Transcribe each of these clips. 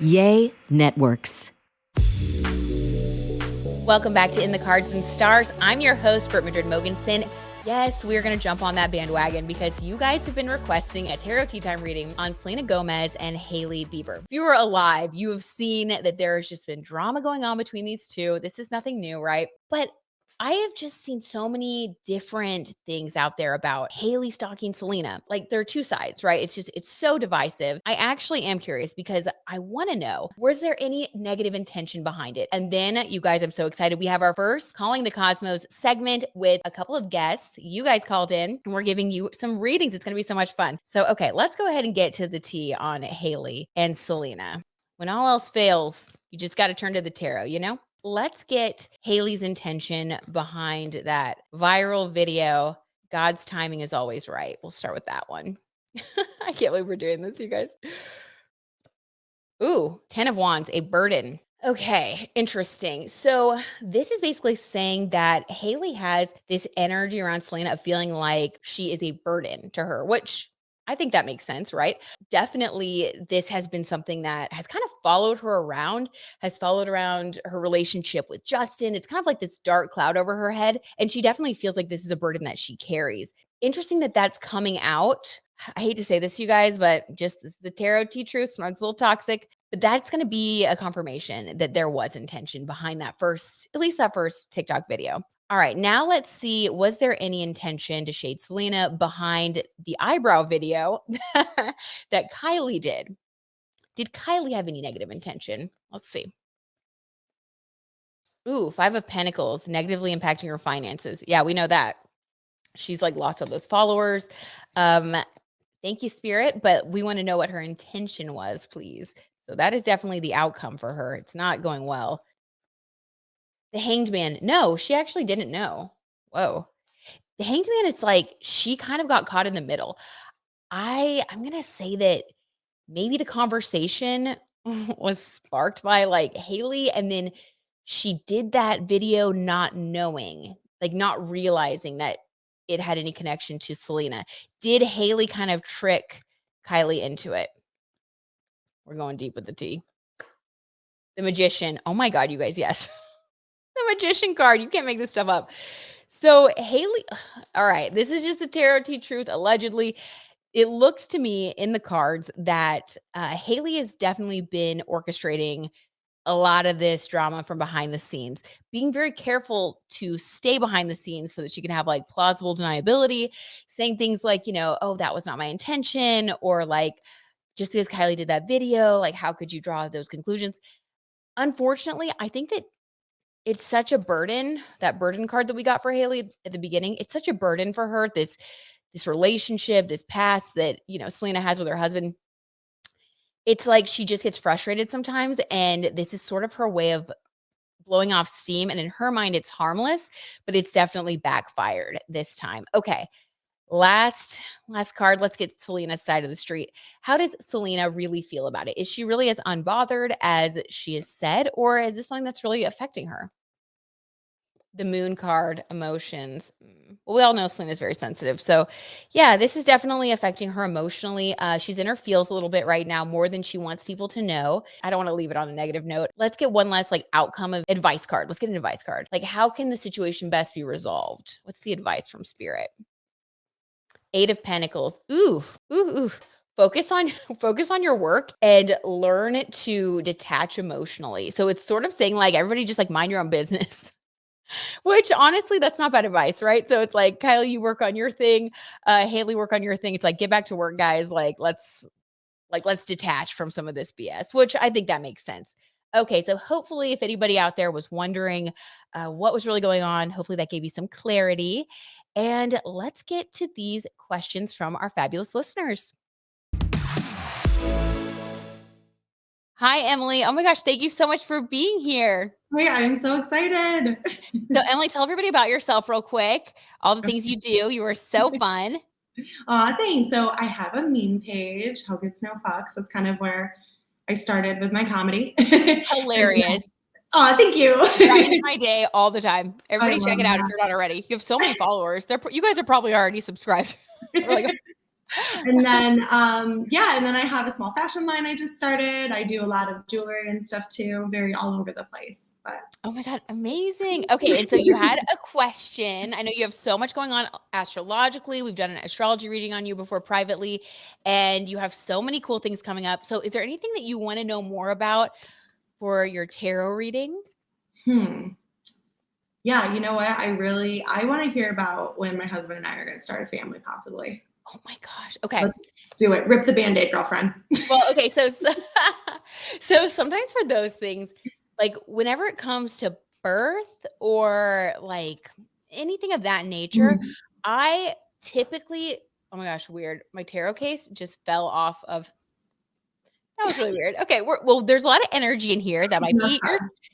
Yay Networks. Welcome back to In the Cards and Stars. I'm your host, Brit Mogensen. Yes, we're going to jump on that bandwagon because you guys have been requesting a tarot tea time reading on Selena Gomez and Hailey Bieber. If you were alive, you have seen that there has just been drama going on between these two. This is nothing new, right? But I have just seen so many different things out there about Hailey stalking Selena. Like there are two sides, right? It's so divisive. I actually am curious because I want to know, was there any negative intention behind it? And then you guys, I'm so excited. We have our first Calling the Cosmos segment with a couple of guests. You guys called in and we're giving you some readings. It's going to be so much fun. So, okay, let's go ahead and get to the tea on Hailey and Selena. When all else fails, you just got to turn to the tarot, you know? Let's get Hailey's intention behind that viral video. God's timing is always right. We'll start with that one. I can't believe we're doing this, you guys. Ooh, 10 of Wands, a burden. Okay, interesting. So this is basically saying that Hailey has this energy around Selena of feeling like she is a burden to her, which I think that makes sense, right? Definitely, this has been something that has kind of followed her around, has followed around her relationship with Justin. It's kind of like this dark cloud over her head. And she definitely feels like this is a burden that she carries. Interesting that that's coming out. I hate to say this, you guys, but just this is the tarot tea truth. Sometimes it's a little toxic, but that's going to be a confirmation that there was intention behind that first, at least that first TikTok video. All right, now let's see, was there any intention to shade Selena behind the eyebrow video that Kylie did? Did Kylie have any negative intention? Let's see. Ooh, 5 of Pentacles, negatively impacting her finances. Yeah, we know that. She's like lost all those followers. Thank you, Spirit, but we want to know what her intention was, please. So that is definitely the outcome for her. It's not going well. The Hanged Man. No, she actually didn't know. Whoa. The Hanged Man, it's like she kind of got caught in the middle. I'm going to say that maybe the conversation was sparked by like Hailey, and then she did that video not knowing, like not realizing that it had any connection to Selena. Did Hailey kind of trick Kylie into it? We're going deep with the tea. The Magician. Oh my God, you guys, yes. The Magician card. You can't make this stuff up. So Hailey, all right, this is just the tarot tea truth, allegedly. It looks to me in the cards that Hailey has definitely been orchestrating a lot of this drama from behind the scenes, being very careful to stay behind the scenes so that she can have like plausible deniability, saying things like, you know, oh, that was not my intention, or like, just because Kylie did that video, like, how could you draw those conclusions? Unfortunately, I think that it's such a burden, that burden card that we got for Hailey at the beginning. It's such a burden for her, this relationship, this past that, you know, Selena has with her husband. It's like she just gets frustrated sometimes, and this is sort of her way of blowing off steam, and in her mind, it's harmless, but it's definitely backfired this time. Okay, last card. Let's get Selena's side of the street. How does Selena really feel about it? Is she really as unbothered as she has said, or is this something that's really affecting her? The Moon card, emotions. Well, we all know Selena's very sensitive. So yeah, this is definitely affecting her emotionally. She's in her feels a little bit right now, more than she wants people to know. I don't want to leave it on a negative note. Let's get one last like outcome of advice card. Let's get an advice card. Like, how can the situation best be resolved? What's the advice from Spirit? 8 of Pentacles. Ooh. Focus on your work and learn to detach emotionally. So it's sort of saying like, everybody just like mind your own business. Which honestly, that's not bad advice, right? So it's like, Kylie, you work on your thing, Hailey, work on your thing. It's like, get back to work, guys. Let's detach from some of this BS, which I think that makes sense. Okay, so hopefully, if anybody out there was wondering what was really going on, hopefully that gave you some clarity. And let's get to these questions from our fabulous listeners. Hi, Emily. Oh my gosh, thank you so much for being here. Hey, I'm so excited. So, Emily, tell everybody about yourself real quick. All the things you do. You are so fun. Thanks. So I have a meme page, Hope It's No Fucks. That's kind of where I started with my comedy. It's hilarious. Thank you. Brightens my day all the time. Everybody check it out if that. you're not already. You have so many followers. You guys are probably already subscribed. And then, and then I have a small fashion line I just started. I do a lot of jewelry and stuff too, very all over the place. But Oh my God, amazing. Okay, and so you had a question. I know you have so much going on astrologically. We've done an astrology reading on you before privately, and you have so many cool things coming up. So is there anything that you want to know more about for your tarot reading? Yeah, you know what? I want to hear about when my husband and I are going to start a family, possibly. Oh my gosh. Okay. Let's do it. Rip the Band-Aid, girlfriend. Well, okay. So sometimes for those things, like whenever it comes to birth or like anything of that nature, I typically, oh my gosh, weird. My tarot case just fell off of. That was really weird. Okay, well, there's a lot of energy in here. That might be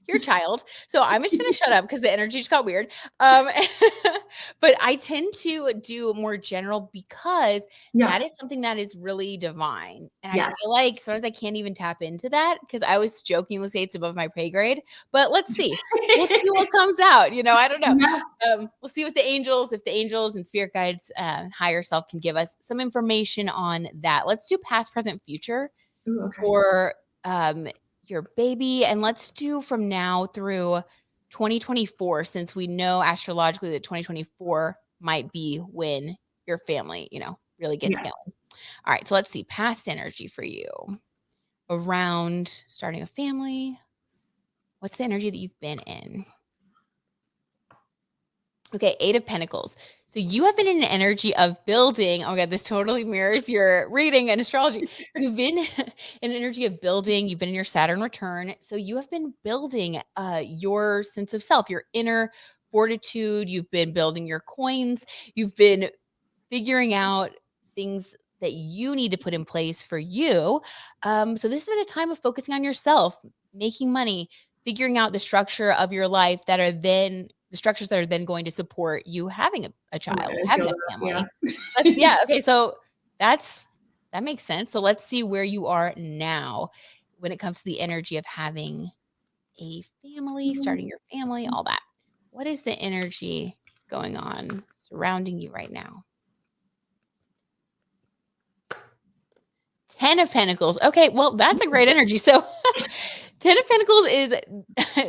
your child. So I'm just gonna shut up because the energy just got weird. But I tend to do more general because that is something that is really divine. And I feel like sometimes I can't even tap into that because I always jokingly say it's above my pay grade. But let's see. We'll see what comes out. I don't know. We'll see what if the angels and spirit guides, higher self can give us some information on that. Let's do past, present, future. Ooh, okay. For your baby, and let's do from now through 2024, since we know astrologically that 2024 might be when your family, really gets going. All right, so let's see past energy for you around starting a family. What's the energy that you've been in? Okay, 8 of Pentacles. So you have been in an energy of building. Oh my God, this totally mirrors your reading and astrology. You've been in an energy of building. You've been in your Saturn return. So you have been building your sense of self, your inner fortitude. You've been building your coins. You've been figuring out things that you need to put in place for you. So this has been a time of focusing on yourself, making money, figuring out the structure of your life the structures that are then going to support you having a child, having a family. Okay. So that makes sense. So let's see where you are now when it comes to the energy of having a family, starting your family, all that. What is the energy going on surrounding you right now? 10 of Pentacles. Okay, well, that's a great energy. So 10 of Pentacles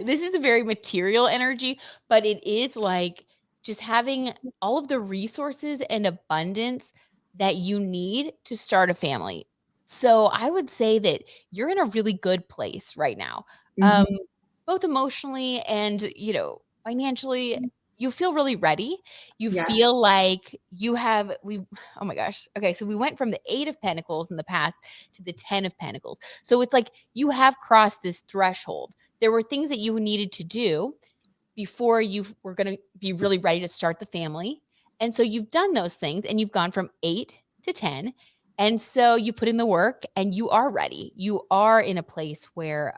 this is a very material energy, but it is like just having all of the resources and abundance that you need to start a family. So I would say that you're in a really good place right now, both emotionally and, financially. You feel really ready. You feel like oh my gosh. Okay. So we went from the 8 of Pentacles in the past to the 10 of Pentacles. So it's like you have crossed this threshold. There were things that you needed to do before you were going to be really ready to start the family. And so you've done those things and you've gone from 8 to 10. And so you put in the work and you are ready. You are in a place where,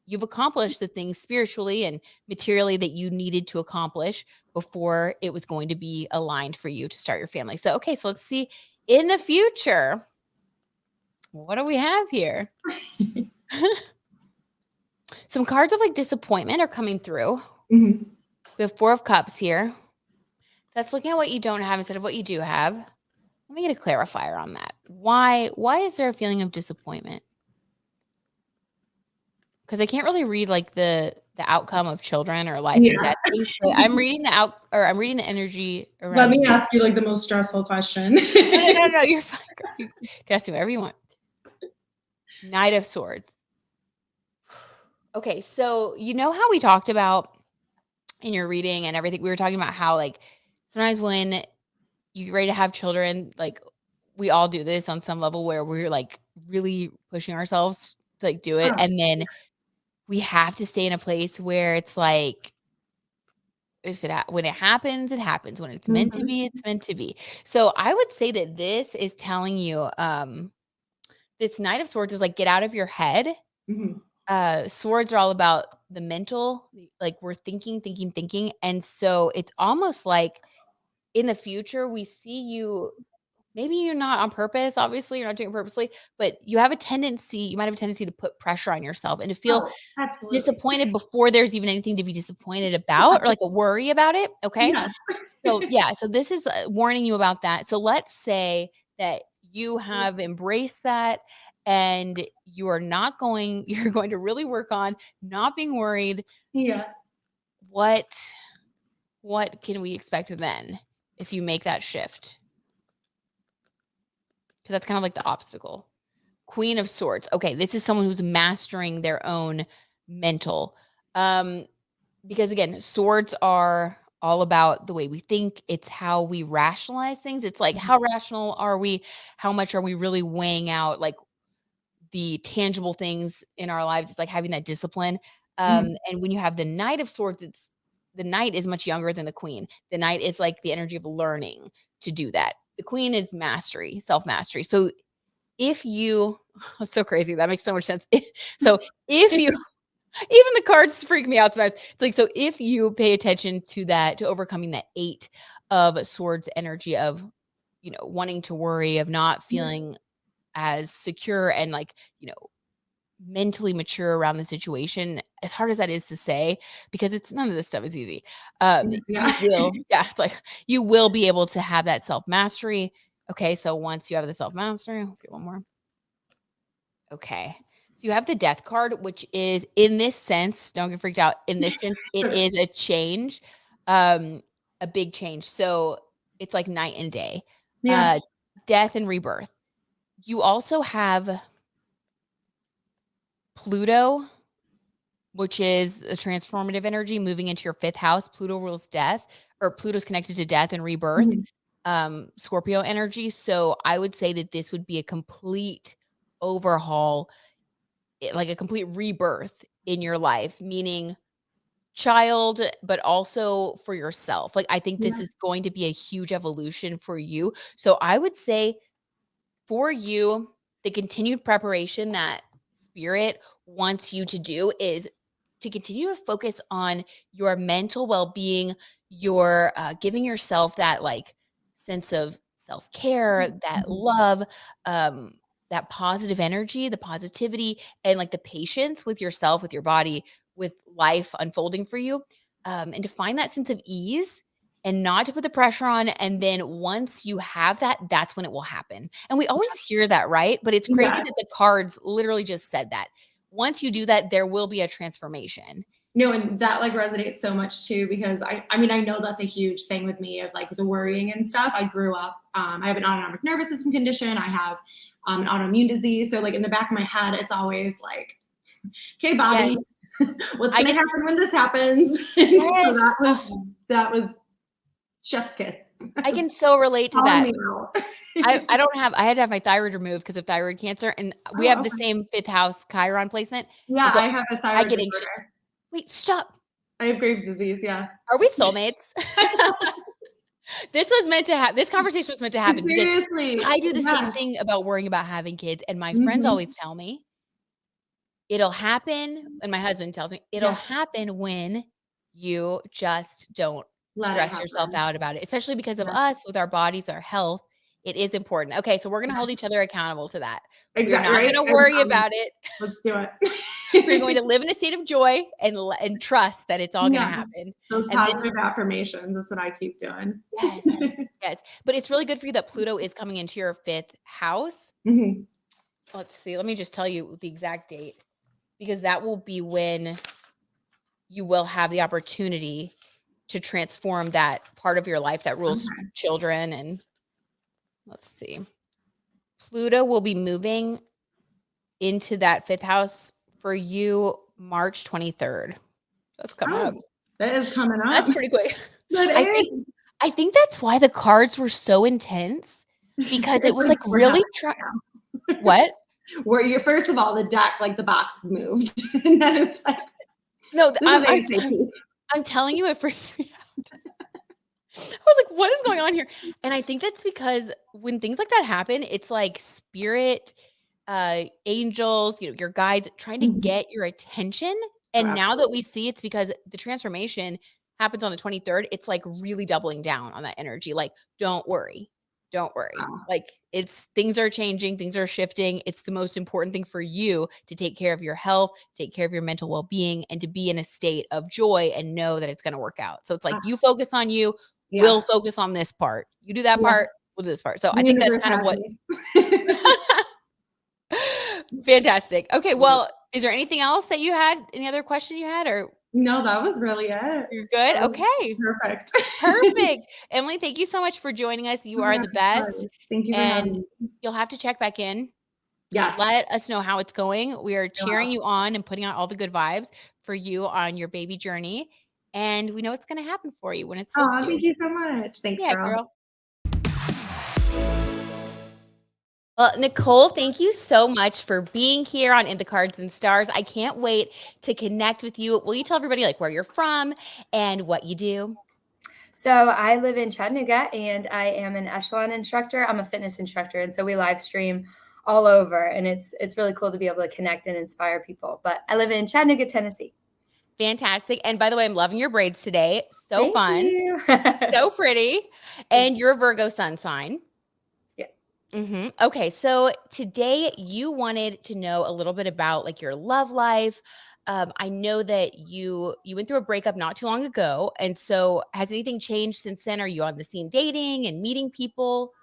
you've accomplished the things spiritually and materially that you needed to accomplish before it was going to be aligned for you to start your family. So, okay, so let's see in the future, what do we have here? Some cards of like disappointment are coming through. We have 4 of Cups here. That's looking at what you don't have instead of what you do have. Let me get a clarifier on that. Why is there a feeling of disappointment? Because I can't really read like the outcome of children or life and death things. But I'm reading I'm reading the energy around. Let me ask you like the most stressful question. No, you're fine. You can ask me whatever you want. Knight of Swords. Okay, so you know how we talked about in your reading and everything, we were talking about how like sometimes when you're ready to have children, like we all do this on some level where we're like really pushing ourselves to like do it. And then we have to stay in a place where it's like, when it happens, it happens. When it's meant to be, it's meant to be. So I would say that this is telling you, this Knight of Swords is like, get out of your head. Swords are all about the mental, like we're thinking. And so it's almost like in the future, we see you, maybe you're not on purpose, obviously you're not doing it purposely, but you might have a tendency to put pressure on yourself and to feel disappointed before there's even anything to be disappointed about or like a worry about it. Okay. So this is warning you about that. So let's say that you have embraced that, and you're going to really work on not being worried. Yeah. What can we expect then if you make that shift? Because that's kind of like the obstacle. Queen of Swords. Okay, this is someone who's mastering their own mental. Because again, swords are all about the way we think. It's how we rationalize things. It's like, how rational are we? How much are we really weighing out like the tangible things in our lives? It's like having that discipline. And when you have the Knight of Swords, the Knight is much younger than the Queen. The Knight is like the energy of learning to do that. The Queen is mastery, self-mastery. So if you that's so crazy. That makes so much sense. So if you even the cards freak me out sometimes. It's like, so if you pay attention to that, to overcoming that 8 of Swords energy of, wanting to worry, of not feeling as secure and like, mentally mature around the situation, as hard as that is to say, because it's none of this stuff is easy. You Yeah. will, yeah, it's like you will be able to have that self mastery. Okay, so once you have the self mastery, let's get one more. Okay. So you have the Death card, which is in this sense, don't get freaked out. In this sense, it is a change, a big change. So it's like night and day, Yeah. death and rebirth. You also have Pluto, which is a transformative energy moving into your 5th house. Pluto rules death, or Pluto's connected to death and rebirth, Scorpio energy. So I would say that this would be a complete overhaul, like a complete rebirth in your life, meaning child, but also for yourself. Like, I think this Yeah. is going to be a huge evolution for you. So I would say for you, the continued preparation that spirit wants you to do is to continue to focus on your mental well-being, your giving yourself that like sense of self-care, that love, um, that positive energy, the positivity, and like the patience with yourself, with your body, with life unfolding for you, and to find that sense of ease and not to put the pressure on. And then once you have that, that's when it will happen. And we always hear that, right? But it's crazy Yeah. that the cards literally just said that. Once you do that, there will be a transformation. No, and that like resonates so much too, because I mean, I know that's a huge thing with me of like the worrying and stuff. I grew up, I have an autonomic nervous system condition. I have an autoimmune disease. So like in the back of my head, it's always like, okay, Yes. body, what's I going to get happen when this happens? And yes. so that was chef's kiss. I can so relate to Calling that. me out. I had to have my thyroid removed because of thyroid cancer, and we Oh, have the okay. same 5th house Chiron placement. Yeah, And so I have a I thyroid get anxious. disorder. Wait, stop. I have Graves' disease. Yeah. Are we soulmates? This conversation was meant to happen because Seriously. I do the same Yeah. thing about worrying about having kids, and my friends Mhm. always tell me it'll happen, and my husband tells me it'll Yeah. happen when you just don't Let it stress yourself happen. out about it, especially because of Yeah. us with our bodies, our health. It is important. Okay, so we're gonna hold each other accountable to that. We're Exactly. not Right. gonna worry about it. Let's do We're going it. to live in a state of joy and trust that it's all gonna Yeah. happen. Those And then positive affirmations. That's what I keep doing. yes, yes. But it's really good for you that Pluto is coming into your 5th house. Mhm. Let's see. Let me just tell you the exact date, because that will be when you will have the opportunity to transform that part of your life that rules Okay. children. And let's see. Pluto will be moving into that 5th house for you March 23rd. That's coming up. Oh, that is coming up. That's pretty quick. That I is. think I think that's why the cards were so intense, because it It's was like like we're really happening what? now. Where you first of all, the deck, like the box moved. And then it's like, No, this is ASAP. I'm telling you, it freaked me out. I was like, what is going on here? And I think that's because when things like that happen, it's like spirit, angels, your guides trying to Mhm. get your attention. Oh, And now that we absolutely. see it's because the transformation happens on the 23rd, it's like really doubling down on that energy. Like, don't worry. Don't worry. Wow. Like, it's things are changing, things are shifting. It's the most important thing for you to take care of your health, take care of your mental well-being, and to be in a state of joy and know that it's going to work out. So it's like Ah, you focus on you, yeah. we'll focus on this part. You do that Yeah. part. We'll do this part. So The I think that's universe kind of has what. me. Fantastic. Okay. Well, is there anything else that you had? Any other question you had, or No, that was really it. you're good? That was Okay. perfect. Perfect. Emily, thank you so much for joining us. You Oh my are gosh, the of course. best. Thank you for having And me. you'll have to check back in. Yes. Let us know how it's going. We are I will. cheering you on and putting out all the good vibes for you on your baby journey. And we know it's going to happen for you when it's supposed Oh, thank to. you so much. Thanks, Yeah, girl. girl. Well, Nicole, thank you so much for being here on In the Cards and Stars. I can't wait to connect with you. Will you tell everybody like where you're from and what you do? So I live in Chattanooga and I am an echelon instructor. I'm a fitness instructor. And so we live stream all over and it's really cool to be able to connect and inspire people. But I live in Chattanooga, Tennessee. Fantastic. And by the way, I'm loving your braids today. So Thank fun. you. So pretty. And you're a Virgo sun sign. Yes. Okay. So today you wanted to know a little bit about like your love life. I know that you went through a breakup not too long ago. And so has anything changed since then? Are you on the scene dating and meeting people?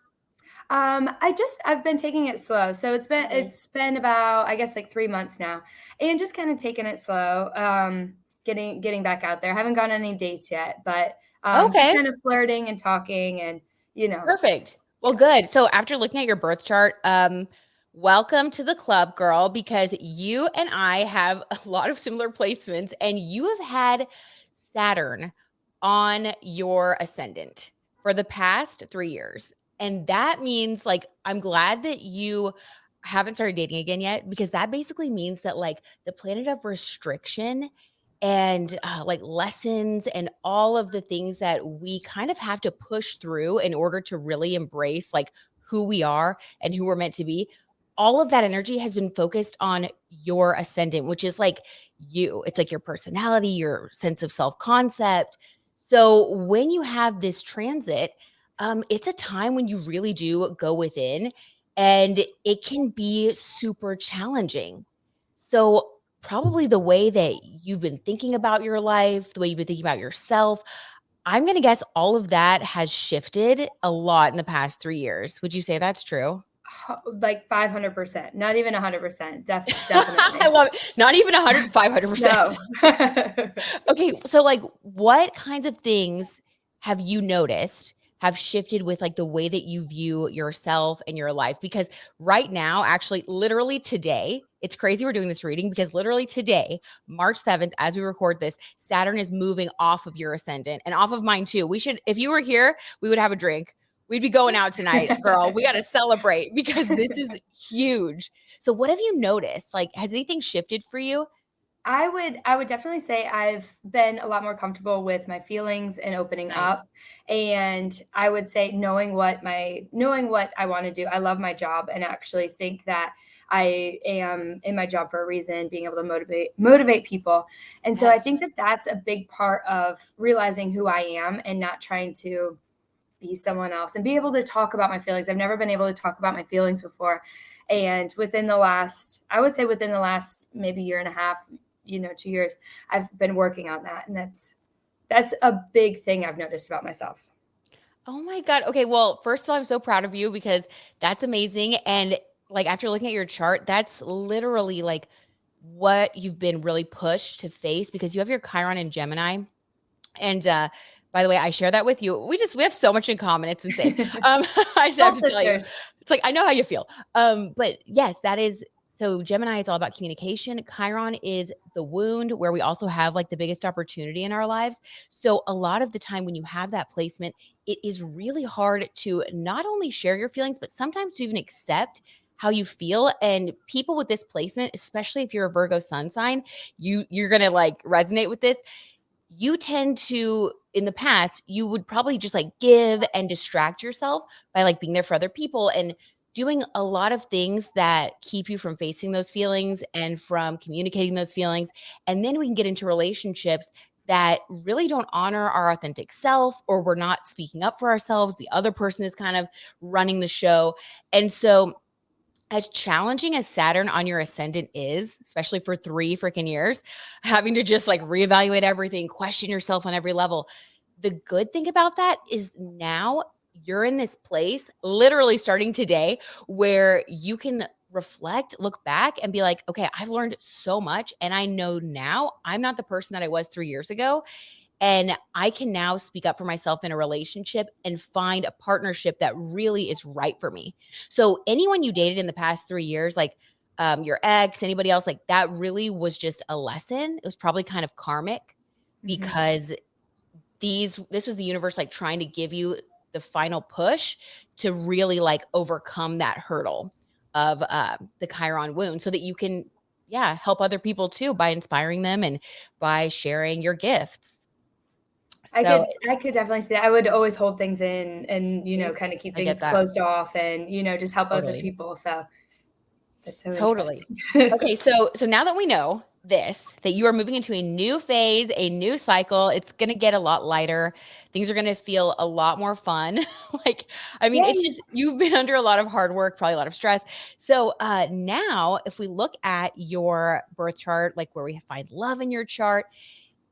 I've been taking it slow. So Okay. it's been about, I guess, like 3 months now, and just kind of taking it slow. Getting back out there. I haven't gone on any dates yet, but just Okay. kind of flirting and talking and, Perfect. Well, yeah. good. So after looking at your birth chart, welcome to the club, girl, because you and I have a lot of similar placements and you have had Saturn on your ascendant for the past 3 years. And that means like, I'm glad that you haven't started dating again yet, because that basically means that like the planet of restriction and like lessons and all of the things that we kind of have to push through in order to really embrace like who we are and who we're meant to be. All of that energy has been focused on your ascendant, which is like you. It's like your personality, your sense of self concept. So when you have this transit, it's a time when you really do go within and it can be super challenging. So probably the way that you've been thinking about your life, the way you've been thinking about yourself, I'm going to guess all of that has shifted a lot in the past 3 years. Would you say that's true? Like 500%, not even 100%. I Definitely. love it. Not even 100, 500%. No. Okay, so like what kinds of things have you noticed have shifted with like the way that you view yourself and your life? Because right now, actually, literally today, it's crazy we're doing this reading because literally today, March 7th, as we record this, Saturn is moving off of your ascendant and off of mine too. We should, if you were here, we would have a drink. We'd be going out tonight, girl. We got to celebrate because this is huge. So what have you noticed? Like, has anything shifted for you? I would definitely say I've been a lot more comfortable with my feelings and opening Nice. up. And I would say knowing what I want to do. I love my job and actually think that I am in my job for a reason, being able to motivate people. And so I Yes. think that that's a big part of realizing who I am and not trying to be someone else and be able to talk about my feelings. I've never been able to talk about my feelings before. And I would say within the last maybe year and a half, 2 years, I've been working on that. And that's a big thing I've noticed about myself. Oh my God. Okay. Well, first of all, I'm so proud of you because that's amazing. And like after looking at your chart, that's literally like what you've been really pushed to face because you have your Chiron in Gemini. And by the way, I share that with you. We have so much in common. It's insane. I just have Soul to tell you. sisters. It's like I know how you feel. But yes, that is so Gemini is all about communication. Chiron is the wound where we also have like the biggest opportunity in our lives. So a lot of the time when you have that placement, it is really hard to not only share your feelings, but sometimes to even accept how you feel. And people with this placement, especially if you're a Virgo sun sign, you're gonna like resonate with this. You tend to, in the past, you would probably just like give and distract yourself by like being there for other people and doing a lot of things that keep you from facing those feelings and from communicating those feelings. And then we can get into relationships that really don't honor our authentic self, or we're not speaking up for ourselves. The other person is kind of running the show. And so, as challenging as Saturn on your ascendant is, especially for 3 freaking years, having to just like reevaluate everything, question yourself on every level. The good thing about that is now you're in this place literally starting today where you can reflect, look back and be like, okay, I've learned so much. And I know now I'm not the person that I was 3 years ago. And I can now speak up for myself in a relationship and find a partnership that really is right for me. So anyone you dated in the past 3 years, like your ex, anybody else, like that really was just a lesson. It was probably kind of karmic because this was the universe like trying to give you the final push to really like overcome that hurdle of the Chiron wound so that you can, yeah, help other people too by inspiring them and by sharing your gifts. So I could definitely see that. I would always hold things in and, kind of keep I get things that. closed off and, just help other Totally. people. So that's so Totally. interesting. Okay, so now that we know this, that you are moving into a new phase, a new cycle, it's going to get a lot lighter. Things are going to feel a lot more fun. Like, I mean, it's Yay. just, you've been under a lot of hard work, probably a lot of stress. So now if we look at your birth chart, like where we find love in your chart,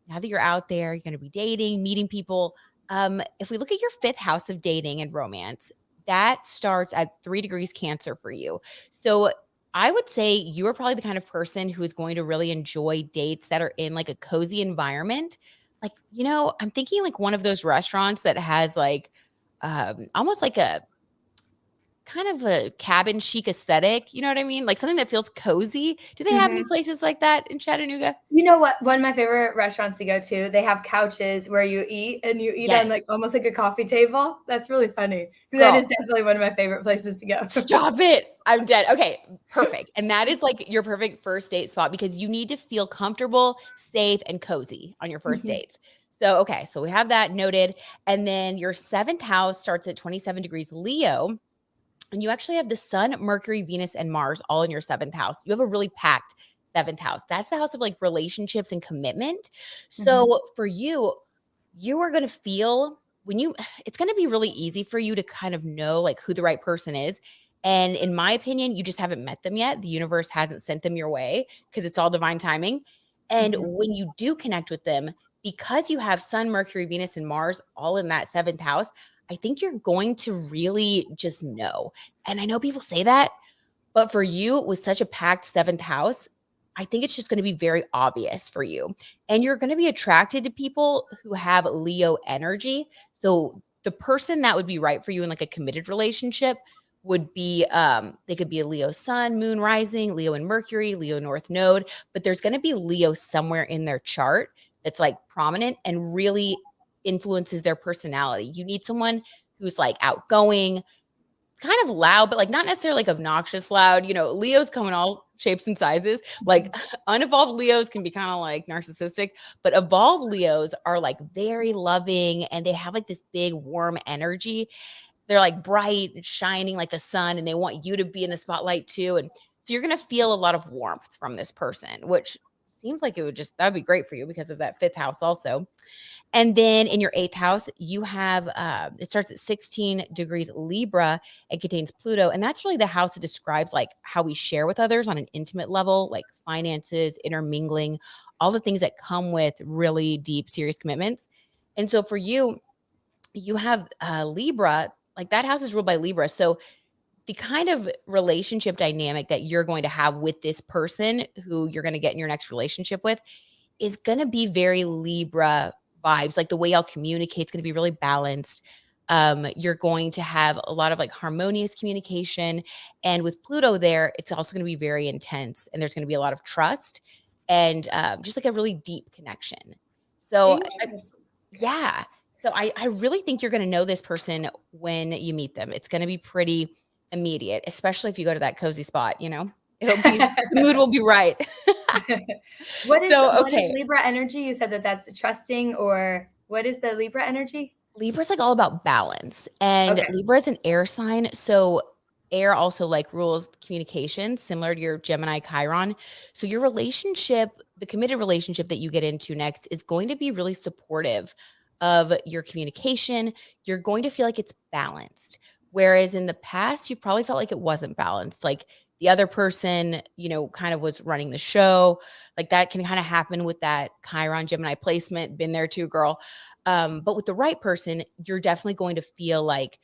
now that you're out there, you're going to be dating, meeting people. If we look at your fifth house of dating and romance, that starts at 3 degrees Cancer for you. So I would say you are probably the kind of person who is going to really enjoy dates that are in like a cozy environment. Like, I'm thinking like one of those restaurants that has like almost like a kind of a cabin chic aesthetic. You know what I mean? Like something that feels cozy. Do they have any places like that in Chattanooga? You know what? One of my favorite restaurants to go to, they have couches where you eat and you eat on like Yes. almost like a coffee table. That's really funny. Girl. That is definitely one of my favorite places to go. Stop it. I'm dead. Okay, perfect. And that is like your perfect first date spot because you need to feel comfortable, safe, and cozy on your first dates. So, okay, so we have that noted. And then your seventh house starts at 27 degrees Leo. And you actually have the Sun, Mercury, Venus, and Mars all in your seventh house. You have a really packed seventh house. That's the house of like relationships and commitment. So for you, you are going to feel it's going to be really easy for you to kind of know like who the right person is. And in my opinion, you just haven't met them yet. The universe hasn't sent them your way because it's all divine timing. And when you do connect with them, because you have Sun, Mercury, Venus, and Mars all in that seventh house, I think you're going to really just know. And I know people say that, but for you with such a packed seventh house, I think it's just going to be very obvious for you. And you're going to be attracted to people who have Leo energy. So the person that would be right for you in like a committed relationship would be they could be a Leo sun, moon rising, Leo and Mercury, Leo north node, but there's going to be Leo somewhere in their chart that's like prominent and really influences their personality. You need someone who's like outgoing, kind of loud, but like not necessarily like obnoxious loud. Leos come in all shapes and sizes. Like unevolved Leos can be kind of like narcissistic, but evolved Leos are like very loving and they have like this big warm energy. They're like bright and shining like the sun and they want you to be in the spotlight too. And so you're going to feel a lot of warmth from this person, which seems like that'd be great for you because of that fifth house also. And then in your eighth house, you have, it starts at 16 degrees Libra. It contains Pluto. And that's really the house that describes like how we share with others on an intimate level, like finances, intermingling, all the things that come with really deep, serious commitments. And so for you, you have Libra, like that house is ruled by Libra. So the kind of relationship dynamic that you're going to have with this person who you're going to get in your next relationship with is going to be very Libra vibes. Like the way y'all communicate is going to be really balanced. You're going to have a lot of like harmonious communication. And with Pluto there, it's also going to be very intense. And there's going to be a lot of trust and just like a really deep connection. So yeah. So I really think you're going to know this person when you meet them. It's going to be pretty immediate, especially if you go to that cozy spot, it'll be, the mood will be right. What is Libra energy? You said that's trusting, or what is the Libra energy? Libra is like all about balance, and Libra is an air sign. So air also like rules communication, similar to your Gemini Chiron. So your relationship, the committed relationship that you get into next is going to be really supportive of your communication. You're going to feel like it's balanced. Whereas in the past, you've probably felt like it wasn't balanced. Like the other person, kind of was running the show. Like that can kind of happen with that Chiron Gemini placement. Been there too, girl. But with the right person, you're definitely going to feel like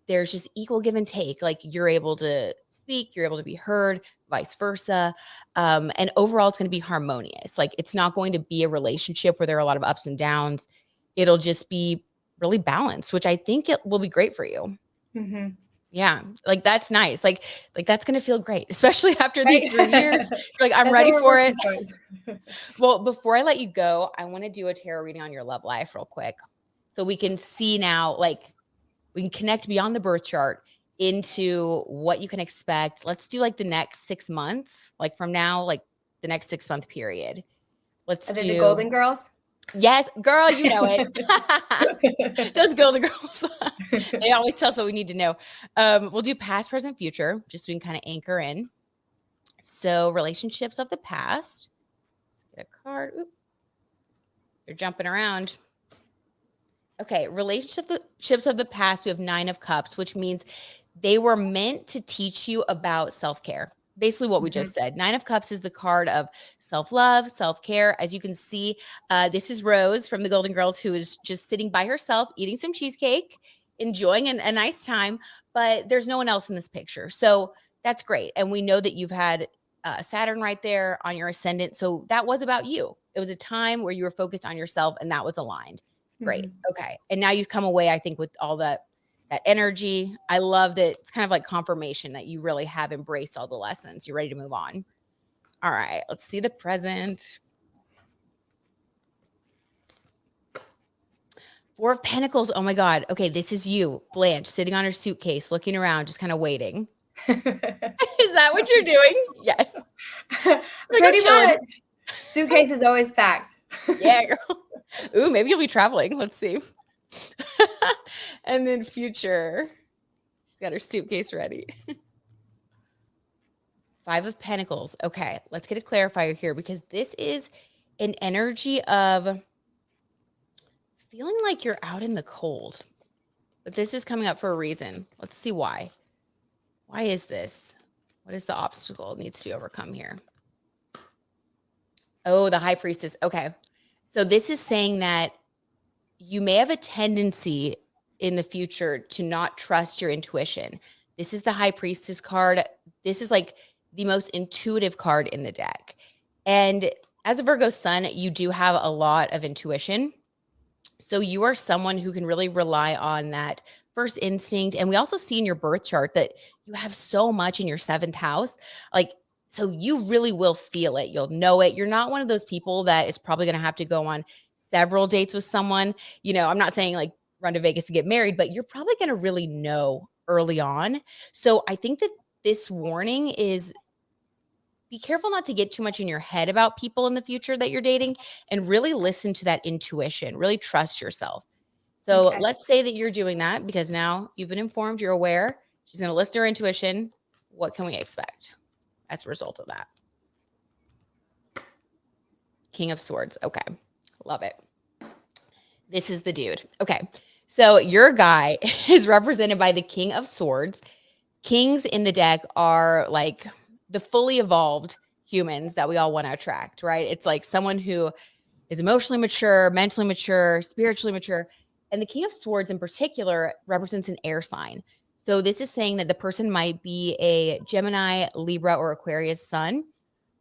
there's just equal give and take. Like you're able to speak, you're able to be heard, vice versa. And overall, it's going to be harmonious. Like it's not going to be a relationship where there are a lot of ups and downs. It'll just be really balanced, which I think it will be great for you. Mm-hmm. Yeah. Like that's nice. Like that's going to feel great, especially after these 3 years. You're like, I'm That's ready what we're for it. working towards. Well, before I let you go, I want to do a tarot reading on your love life real quick. So we can see now, like, we can connect beyond the birth chart into what you can expect. Let's do like the next 6 months, like from now, like the next 6-month period. Let's Are they do the Golden Girls? Yes, girl, you know it. Those Golden Girls. They always tell us what we need to know. We'll do past, present, future, just so we can kind of anchor in. So relationships of the past. Let's get a card. Oop. You're jumping around. Okay, relationships of the past, we have 9 of Cups, which means they were meant to teach you about self-care. Basically what we just said. 9 of Cups is the card of self-love, self-care. As you can see, this is Rose from the Golden Girls, who is just sitting by herself, eating some cheesecake, enjoying a nice time, but there's no one else in this picture. So that's great. And we know that you've had Saturn right there on your ascendant. So that was about you. It was a time where you were focused on yourself and that was aligned. Great. Okay. And now you've come away, I think, with all that energy. I love that it's kind of like confirmation that you really have embraced all the lessons. You're ready to move on. All right. Let's see the present. 4 of Pentacles. Oh my God. Okay. This is you, Blanche, sitting on her suitcase, looking around, just kind of waiting. Is that what you're doing? Yes. Pretty much. Suitcase is always packed. Yeah, girl. Ooh, maybe you'll be traveling. Let's see. And then future. She's got her suitcase ready. 5 of Pentacles. Okay, let's get a clarifier here because this is an energy of feeling like you're out in the cold. But this is coming up for a reason. Let's see why. Why is this? What is the obstacle that needs to be overcome here? Oh, the High Priestess. Okay. So this is saying that you may have a tendency in the future to not trust your intuition. This is the High Priestess card. This is like the most intuitive card in the deck. And as a Virgo sun, you do have a lot of intuition. So you are someone who can really rely on that first instinct. And we also see in your birth chart that you have so much in your 7th house. Like, so you really will feel it. You'll know it. You're not one of those people that is probably going to have to go on several dates with someone. You know, I'm not saying like run to Vegas to get married, but you're probably going to really know early on. So I think that this warning is be careful not to get too much in your head about people in the future that you're dating and really listen to that intuition, really trust yourself. So let's say that you're doing that because now you've been informed, you're aware. She's going to listen to her intuition. What can we expect as a result of that? King of Swords. Okay. Love it. This is the dude. Okay. So your guy is represented by the King of Swords. Kings in the deck are like the fully evolved humans that we all want to attract, right? It's like someone who is emotionally mature, mentally mature, spiritually mature. And the King of Swords in particular represents an air sign. So this is saying that the person might be a Gemini, Libra, or Aquarius sun,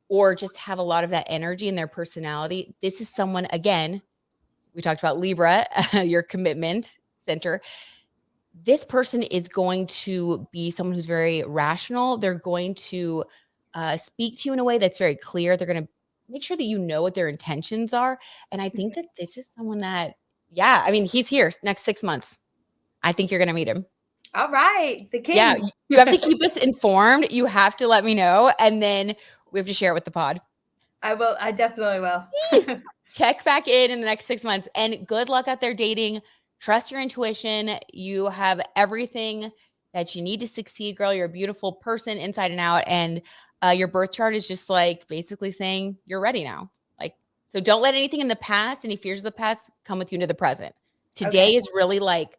or just have a lot of that energy in their personality. This is someone, again, we talked about Libra, your commitment center. This person is going to be someone who's very rational. They're going to speak to you in a way that's very clear. They're going to make sure that you know what their intentions are. And I think that this is someone that, yeah, I mean, he's here next 6 months. I think you're going to meet him. All right. The king. Yeah. You have to keep us informed. You have to let me know. And then we have to share it with the pod. I will. I definitely will. Check back in the next 6 months and good luck out there dating. Trust your intuition. You have everything that you need to succeed, girl. You're a beautiful person inside and out. And your birth chart is just like basically saying you're ready now. Like, so don't let anything in the past, any fears of the past come with you into the present. Today is really like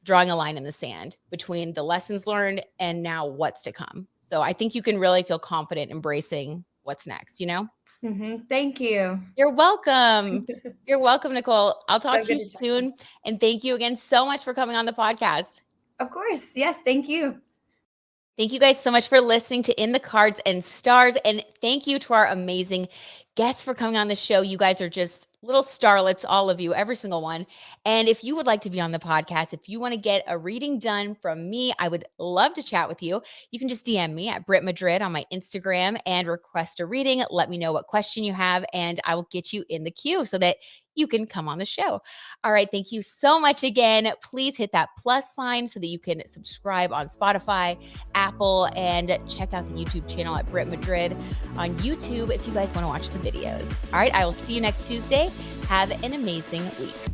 drawing a line in the sand between the lessons learned and now what's to come. So I think you can really feel confident embracing what's next, you know? Thank you. You're welcome. You're welcome, Nicole. I'll talk So to you good to talk to soon. And thank you again so much for coming on the podcast. Of course. Yes. Thank you. Thank you guys so much for listening to In the Cards and Stars. And thank you to our amazing guests for coming on the show. You guys are just little starlets, all of you, every single one. And if you would like to be on the podcast, if you want to get a reading done from me, I would love to chat with you. You can just DM me at Brit Madrid on my Instagram and request a reading. Let me know what question you have, and I will get you in the queue so that you can come on the show. All right. Thank you so much again. Please hit that plus sign so that you can subscribe on Spotify, Apple, and check out the YouTube channel at Brit Madrid on YouTube if you guys want to watch the videos. All right. I will see you next Tuesday. Have an amazing week.